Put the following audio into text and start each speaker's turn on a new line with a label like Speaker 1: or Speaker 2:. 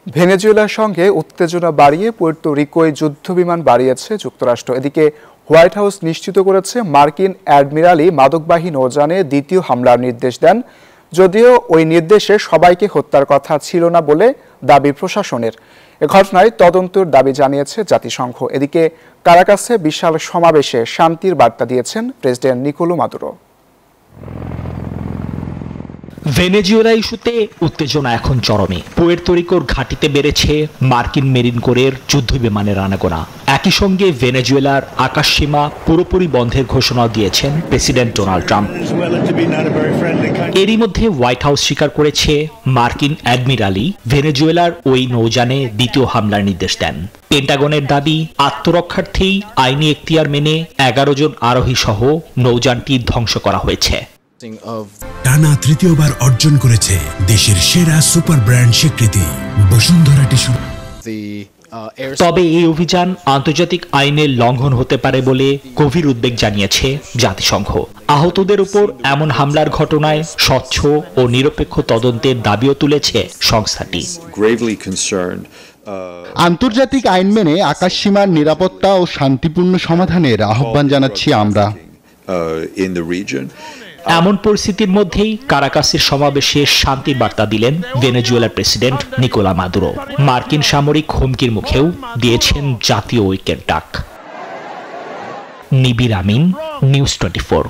Speaker 1: ভেনেজুয়েলার সঙ্গে উত্তেজনা বাড়িয়ে পুয়ের্তো রিকোয় যুদ্ধবিমান বাড়িয়েছে যুক্তরাষ্ট্র। এদিকে হোয়াইট হাউস নিশ্চিত করেছে মার্কিন অ্যাডমিরালই মাদকবাহী নৌযানে দ্বিতীয় হামলার নির্দেশ দেন, যদিও ওই নির্দেশে সবাইকে হত্যার কথা ছিল না বলে দাবি প্রশাসনের। এ ঘটনায় তদন্তের দাবি জানিয়েছে জাতিসংঘ। এদিকে কারাকাসে বিশাল সমাবেশে শান্তির বার্তা দিয়েছেন প্রেসিডেন্ট নিকোলো মাদুরো।
Speaker 2: ভেনেজুয়েলা ইস্যুতে উত্তেজনা এখন চরমে। পুয়ের্তো রিকোর ঘাঁটিতে বেড়েছে মার্কিন মেরিন কোরের যুদ্ধবিমানের আনাগোনা। একই সঙ্গে ভেনেজুয়েলার আকাশসীমা পুরোপুরি বন্ধের ঘোষণা দিয়েছেন প্রেসিডেন্ট ডোনাল্ড ট্রাম্প। এরই মধ্যে হোয়াইট হাউস স্বীকার করেছে মার্কিন অ্যাডমিরালই ভেনেজুয়েলার ওই নৌযানে দ্বিতীয় হামলার নির্দেশ দেন। পেন্টাগনের দাবি, আত্মরক্ষার্থেই আইনি এখতিয়ার মেনে 11 জন আরোহী সহ নৌযানটি ধ্বংস করা হয়েছে।
Speaker 3: টানা তৃতীয়বার অর্জন করেছে দেশের সেরা সুপার ব্র্যান্ড স্বীকৃতি বসুন্ধরা টিস্যু।
Speaker 2: তবে এই অভিযান আন্তর্জাতিক আইনের লঙ্ঘন হতে পারে বলে গভীর উদ্বেগ জানিয়েছে জাতিসংঘ। আহতদের উপর এমন হামলার ঘটনায় স্বচ্ছ ও নিরপেক্ষ তদন্তের দাবিও তুলেছে সংস্থাটি।
Speaker 4: আন্তর্জাতিক আইন মেনে আকাশসীমার নিরাপত্তা ও শান্তিপূর্ণ সমাধানের আহ্বান জানাচ্ছি আমরা।
Speaker 2: এমন পরিস্থিতির মধ্যেই কারাকাসের সমাবেশে শান্তির বার্তা দিলেন ভেনেজুয়েলার প্রেসিডেন্ট নিকোলা মাদুরো। মার্কিন সামরিক হুমকির মুখেও দিয়েছেন জাতীয় ঐক্যের ডাক। নিবির আমিন, নিউজ 24।